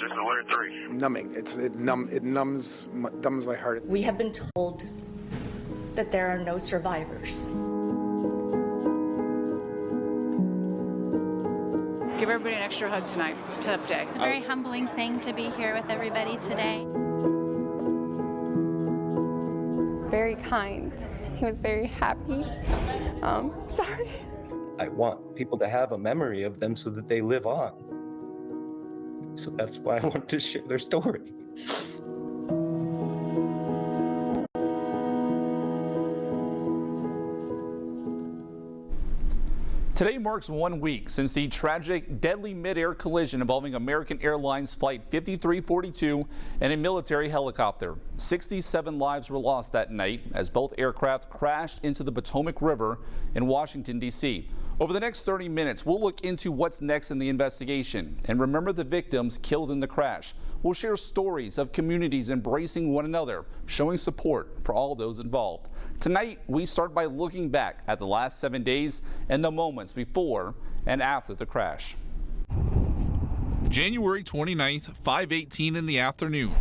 This is winner 3. Numbing. It numbs my heart. We have been told that there are no survivors. Give everybody an extra hug tonight. It's a tough day. It's a very humbling thing to be here with everybody today. Very kind. He was very happy. Sorry. I want people to have a memory of them so that they live on. So that's why I wanted to share their story. Today marks 1 week since the tragic, deadly mid-air collision involving American Airlines Flight 5342 and a military helicopter. 67 lives were lost that night as both aircraft crashed into the Potomac River in Washington, D.C. Over the next 30 minutes, we'll look into what's next in the investigation and remember the victims killed in the crash. We'll share stories of communities embracing one another, showing support for all those involved. Tonight, we start by looking back at the last 7 days and the moments before and after the crash. January 29th, 5:18 in the afternoon.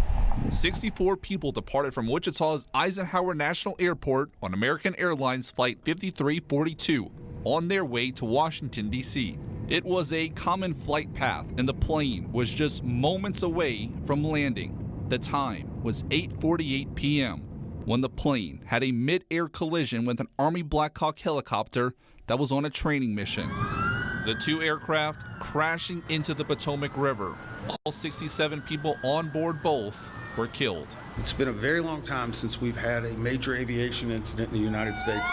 64 people departed from Wichita's Eisenhower National Airport on American Airlines Flight 5342 on their way to Washington, D.C. It was a common flight path and the plane was just moments away from landing. The time was 8:48 p.m. when the plane had a mid-air collision with an Army Black Hawk helicopter that was on a training mission. The two aircraft crashing into the Potomac River. All 67 people on board both were killed. It's been a very long time since we've had a major aviation incident in the United States.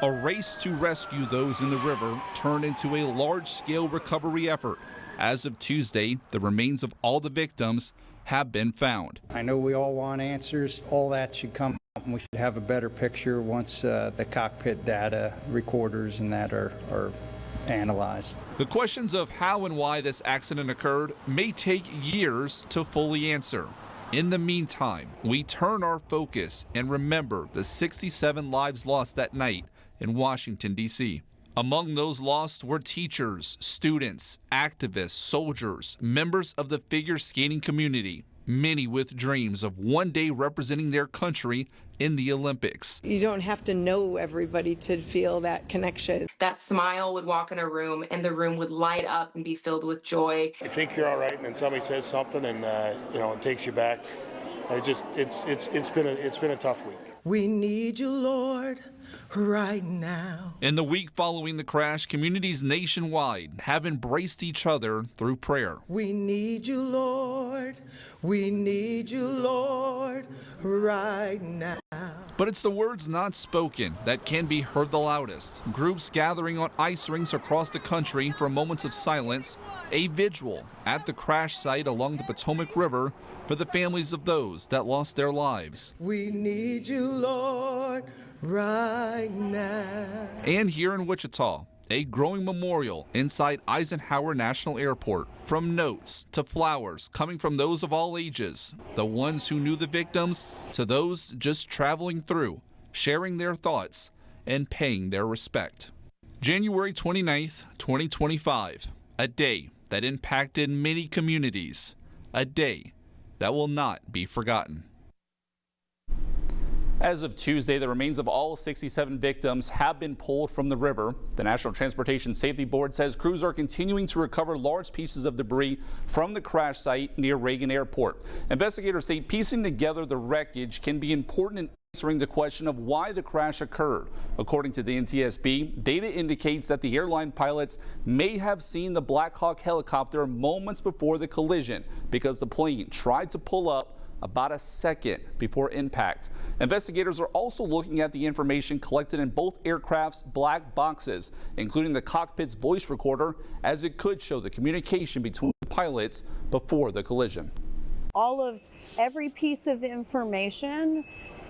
A race to rescue those in the river turned into a large-scale recovery effort. As of Tuesday, the remains of all the victims have been found. I know we all want answers. All that should come out, and we should have a better picture once the cockpit data recorders and that are analyzed. The questions of how and why this accident occurred may take years to fully answer. In the meantime, we turn our focus and remember the 67 lives lost that night in Washington, D.C. Among those lost were teachers, students, activists, soldiers, members of the figure skating community, many with dreams of one day representing their country in the Olympics. You don't have to know everybody to feel that connection. That smile would walk in a room and the room would light up and be filled with joy. You think you're all right and then somebody says something and it takes you back. It's been a tough week. We need you, Lord, right now. In the week following the crash, communities nationwide have embraced each other through prayer. We need you, Lord. We need you, Lord, right now. But it's the words not spoken that can be heard the loudest. Groups gathering on ice rinks across the country for moments of silence, a vigil at the crash site along the Potomac River for the families of those that lost their lives. We need you, Lord, right now. And here in Wichita, a growing memorial inside Eisenhower National Airport. From notes to flowers coming from those of all ages, the ones who knew the victims to those just traveling through, sharing their thoughts and paying their respect. January 29th, 2025, a day that impacted many communities, a day that will not be forgotten. As of Tuesday, the remains of all 67 victims have been pulled from the river. The National Transportation Safety Board says crews are continuing to recover large pieces of debris from the crash site near Reagan Airport. Investigators say piecing together the wreckage can be important in answering the question of why the crash occurred. According to the NTSB, data indicates that the airline pilots may have seen the Black Hawk helicopter moments before the collision because the plane tried to pull up about a second before impact. Investigators are also looking at the information collected in both aircraft's black boxes, including the cockpit's voice recorder, as it could show the communication between the pilots before the collision. Every piece of information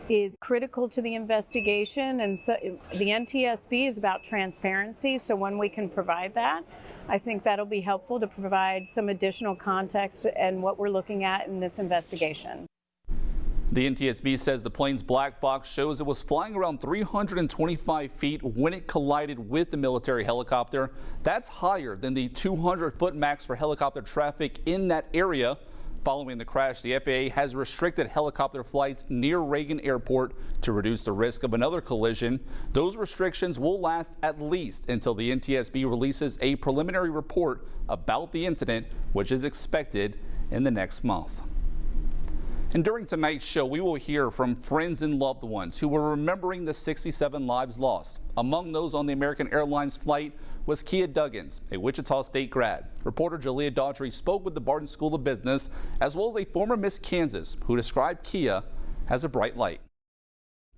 is critical to the investigation, and so the NTSB is about transparency, so when we can provide that, I think that'll be helpful to provide some additional context and what we're looking at in this investigation. The NTSB says the plane's black box shows it was flying around 325 feet when it collided with the military helicopter. That's higher than the 200-foot max for helicopter traffic in that area. Following the crash, the FAA has restricted helicopter flights near Reagan Airport to reduce the risk of another collision. Those restrictions will last at least until the NTSB releases a preliminary report about the incident, which is expected in the next month. And during tonight's show, we will hear from friends and loved ones who were remembering the 67 lives lost. Among those on the American Airlines flight was Kia Duggins, a Wichita State grad. Reporter Jalea Daughtry spoke with the Barton School of Business, as well as a former Miss Kansas who described Kia as a bright light.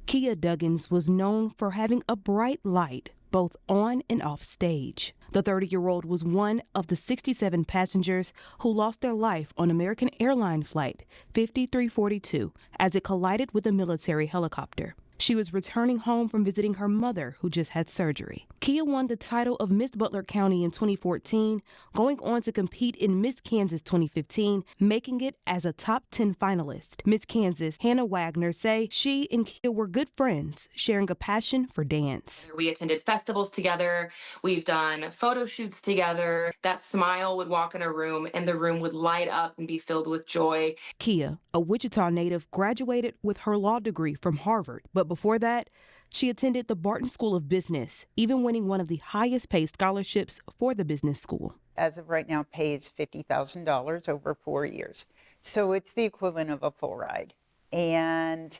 Kia Duggins was known for having a bright light, both on and off stage. The 30-year-old was one of the 67 passengers who lost their life on American Airlines flight 5342 as it collided with a military helicopter. She was returning home from visiting her mother, who just had surgery. Kia won the title of Miss Butler County in 2014, going on to compete in Miss Kansas 2015, making it as a top 10 finalist. Miss Kansas Hannah Wagner say she and Kia were good friends, sharing a passion for dance. We attended festivals together. We've done photo shoots together. That smile would walk in a room and the room would light up and be filled with joy. Kia, a Wichita native, graduated with her law degree from Harvard, but before that, she attended the Barton School of Business, even winning one of the highest paid scholarships for the business school. As of right now, pays $50,000 over 4 years. So it's the equivalent of a full ride. And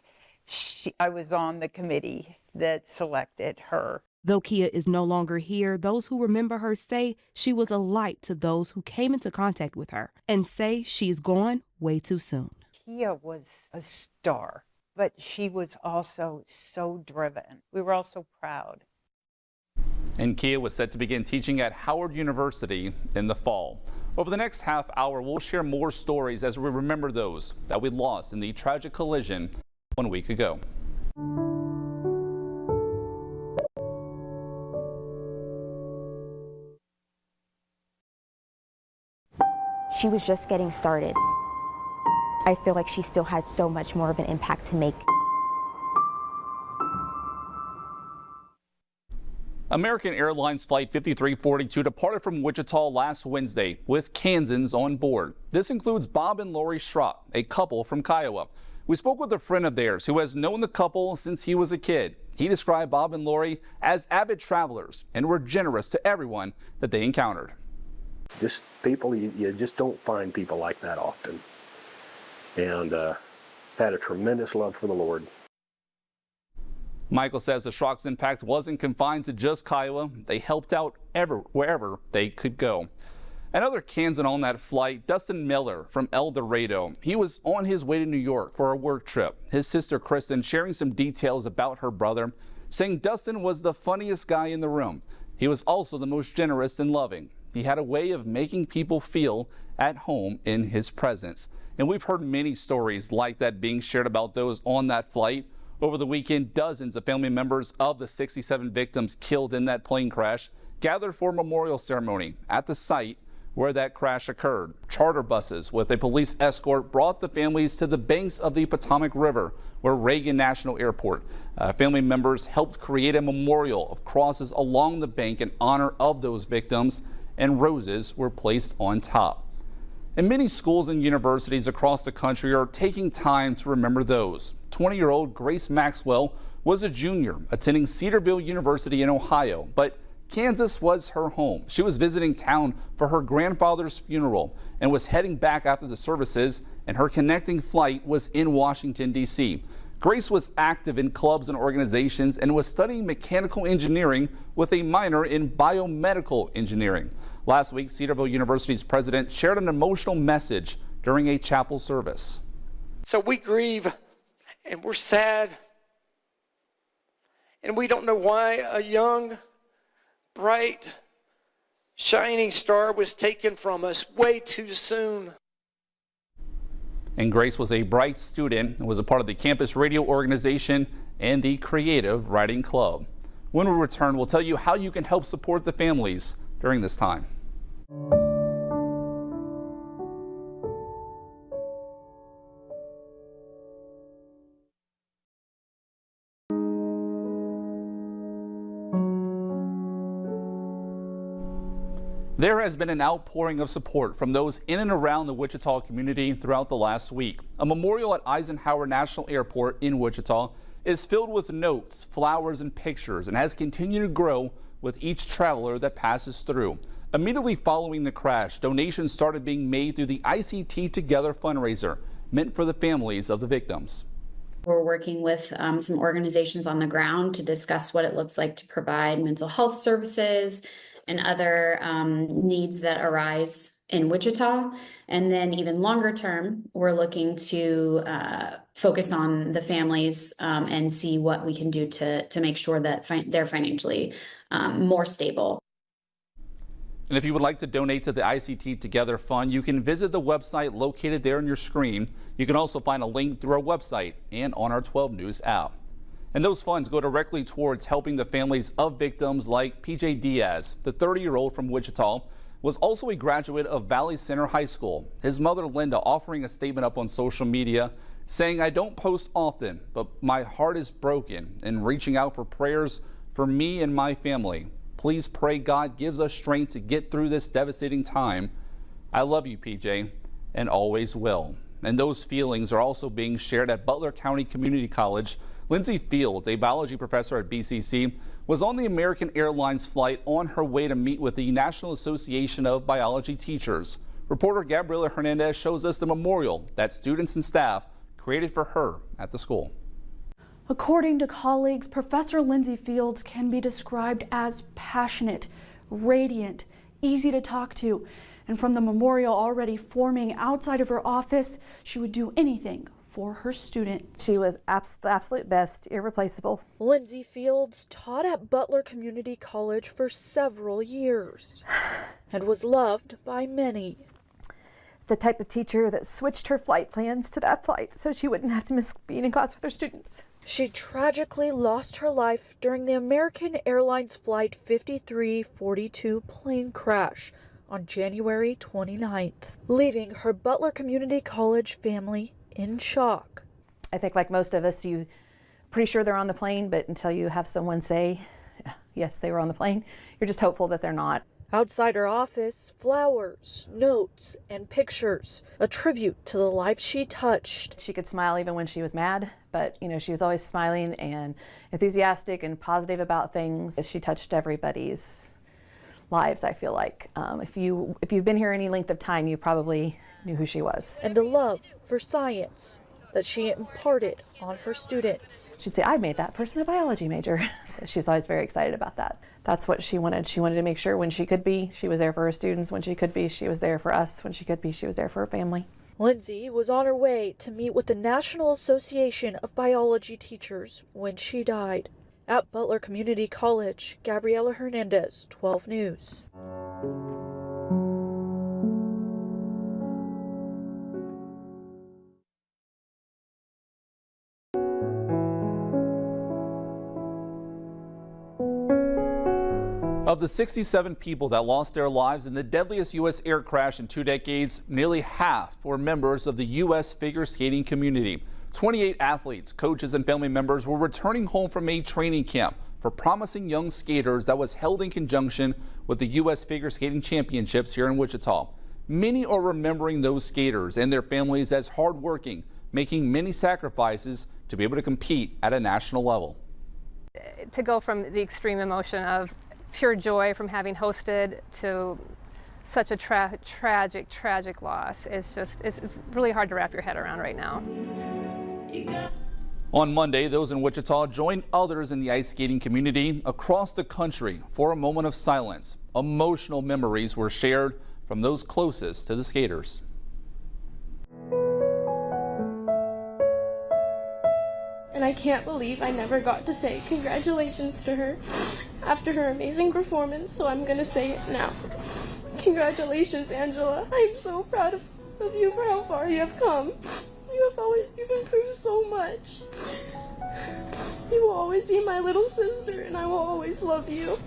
I was on the committee that selected her. Though Kia is no longer here, those who remember her say she was a light to those who came into contact with her and say she's gone way too soon. Kia was a star, but she was also so driven. We were all so proud. And Kia was set to begin teaching at Howard University in the fall. Over the next half hour, we'll share more stories as we remember those that we lost in the tragic collision 1 week ago. She was just getting started. I feel like she still had so much more of an impact to make. American Airlines Flight 5342 departed from Wichita last Wednesday with Kansans on board. This includes Bob and Lori Schrock, a couple from Kiowa. We spoke with a friend of theirs who has known the couple since he was a kid. He described Bob and Lori as avid travelers and were generous to everyone that they encountered. Just people, you just don't find people like that often. And had a tremendous love for the Lord. Michael says the Schrock's impact wasn't confined to just Kiowa. They helped out wherever they could go. Another Kansan on that flight, Dustin Miller from El Dorado. He was on his way to New York for a work trip. His sister Kristen sharing some details about her brother, saying Dustin was the funniest guy in the room. He was also the most generous and loving. He had a way of making people feel at home in his presence. And we've heard many stories like that being shared about those on that flight. Over the weekend, dozens of family members of the 67 victims killed in that plane crash gathered for a memorial ceremony at the site where that crash occurred. Charter buses with a police escort brought the families to the banks of the Potomac River, where Reagan National Airport. Family members helped create a memorial of crosses along the bank in honor of those victims, and roses were placed on top. And many schools and universities across the country are taking time to remember those. 20-year-old Grace Maxwell was a junior attending Cedarville University in Ohio, but Kansas was her home. She was visiting town for her grandfather's funeral and was heading back after the services, and her connecting flight was in Washington, D.C. Grace was active in clubs and organizations and was studying mechanical engineering with a minor in biomedical engineering. Last week, Cedarville University's president shared an emotional message during a chapel service. So we grieve and we're sad, and we don't know why a young, bright, shining star was taken from us way too soon. And Grace was a bright student and was a part of the campus radio organization and the Creative Writing Club. When we return, we'll tell you how you can help support the families during this time. There has been an outpouring of support from those in and around the Wichita community throughout the last week. A memorial at Eisenhower National Airport in Wichita is filled with notes, flowers, and pictures, and has continued to grow with each traveler that passes through. Immediately following the crash, donations started being made through the ICT Together fundraiser, meant for the families of the victims. We're working with some organizations on the ground to discuss what it looks like to provide mental health services and other needs that arise in Wichita. And then even longer term, we're looking to focus on the families and see what we can do to make sure that they're financially more stable. And if you would like to donate to the ICT Together Fund, you can visit the website located there on your screen. You can also find a link through our website and on our 12 News app. And those funds go directly towards helping the families of victims like PJ Diaz. The 30-year-old from Wichita was also a graduate of Valley Center High School. His mother, Linda, offering a statement up on social media saying, "I don't post often, but my heart is broken and reaching out for prayers for me and my family. Please pray God gives us strength to get through this devastating time. I love you, PJ, and always will." And those feelings are also being shared at Butler County Community College. Lindsay Fields, a biology professor at BCC, was on the American Airlines flight on her way to meet with the National Association of Biology Teachers. Reporter Gabriela Hernandez shows us the memorial that students and staff created for her at the school. According to colleagues, Professor Lindsay Fields can be described as passionate, radiant, easy to talk to. And from the memorial already forming outside of her office, she would do anything for her students. She was the absolute best, irreplaceable. Lindsay Fields taught at Butler Community College for several years and was loved by many. The type of teacher that switched her flight plans to that flight so she wouldn't have to miss being in class with her students. She tragically lost her life during the American Airlines Flight 5342 plane crash on January 29th, leaving her Butler Community College family in shock. I think like most of us, you're pretty sure they're on the plane, but until you have someone say, yes, they were on the plane, you're just hopeful that they're not. Outside her office, flowers, notes, and pictures, a tribute to the life she touched. She could smile even when she was mad, but she was always smiling and enthusiastic and positive about things. She touched everybody's lives, I feel like. If you've been here any length of time, you probably knew who she was. And the love for science that she imparted on her students. She'd say, I made that person a biology major. So she's always very excited about that. That's what she wanted. She wanted to make sure when she could be, she was there for her students. When she could be, she was there for us. When she could be, she was there for her family. Lindsay was on her way to meet with the National Association of Biology Teachers when she died. At Butler Community College, Gabriela Hernandez, 12 News. Of the 67 people that lost their lives in the deadliest U.S. air crash in 2 decades, nearly half were members of the U.S. figure skating community. 28 athletes, coaches, and family members were returning home from a training camp for promising young skaters that was held in conjunction with the U.S. Figure Skating Championships here in Wichita. Many are remembering those skaters and their families as hardworking, making many sacrifices to be able to compete at a national level. To go from the extreme emotion of pure joy from having hosted to such a tragic loss, it's really hard to wrap your head around right now. On Monday, those in Wichita joined others in the ice skating community across the country for a moment of silence. Emotional memories were shared from those closest to the skaters. And I can't believe I never got to say congratulations to her after her amazing performance, so I'm going to say it now. Congratulations, Angela. I'm so proud of you for how far you have come. You've improved so much. You will always be my little sister, and I will always love you.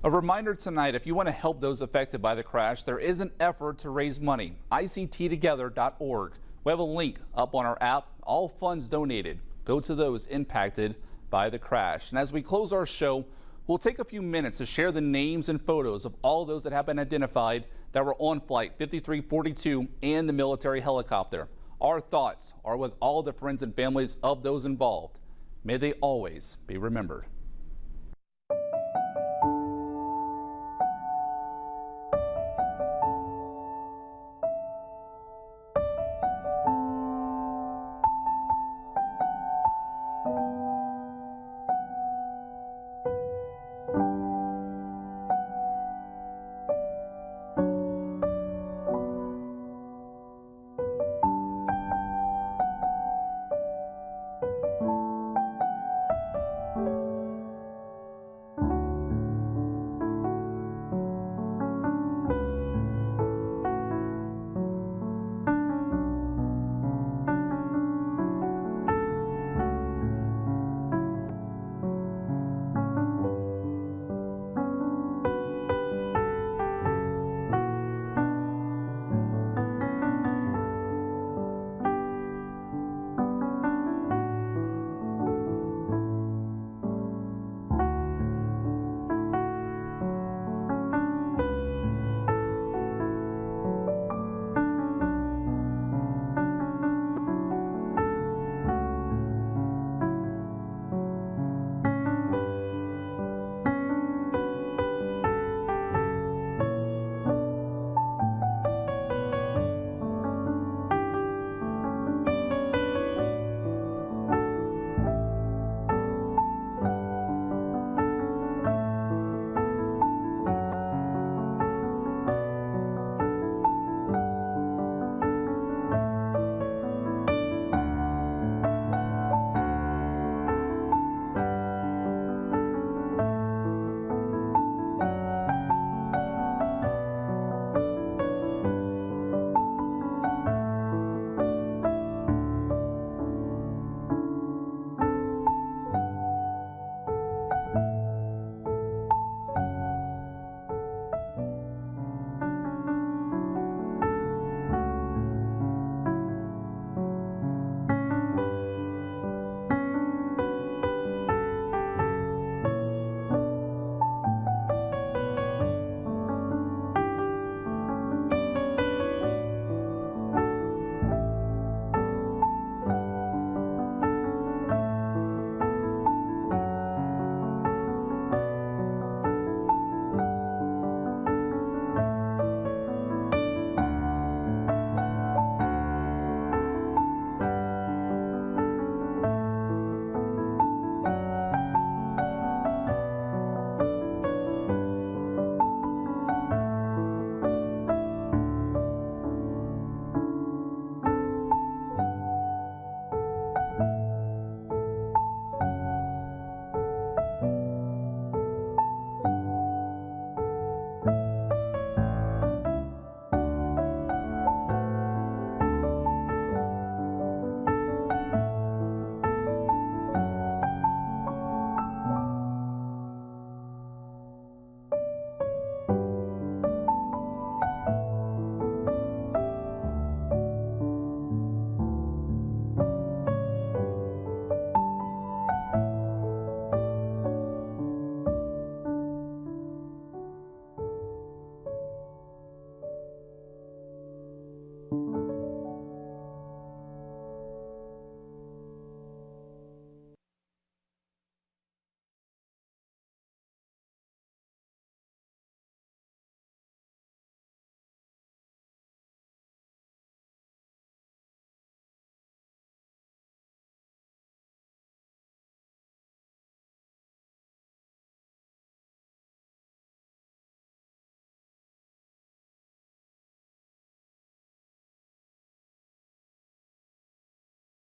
A reminder tonight, if you want to help those affected by the crash, there is an effort to raise money. ICTtogether.org. We have a link up on our app. All funds donated go to those impacted by the crash. And as we close our show, we'll take a few minutes to share the names and photos of all those that have been identified that were on Flight 5342 and the military helicopter. Our thoughts are with all the friends and families of those involved. May they always be remembered.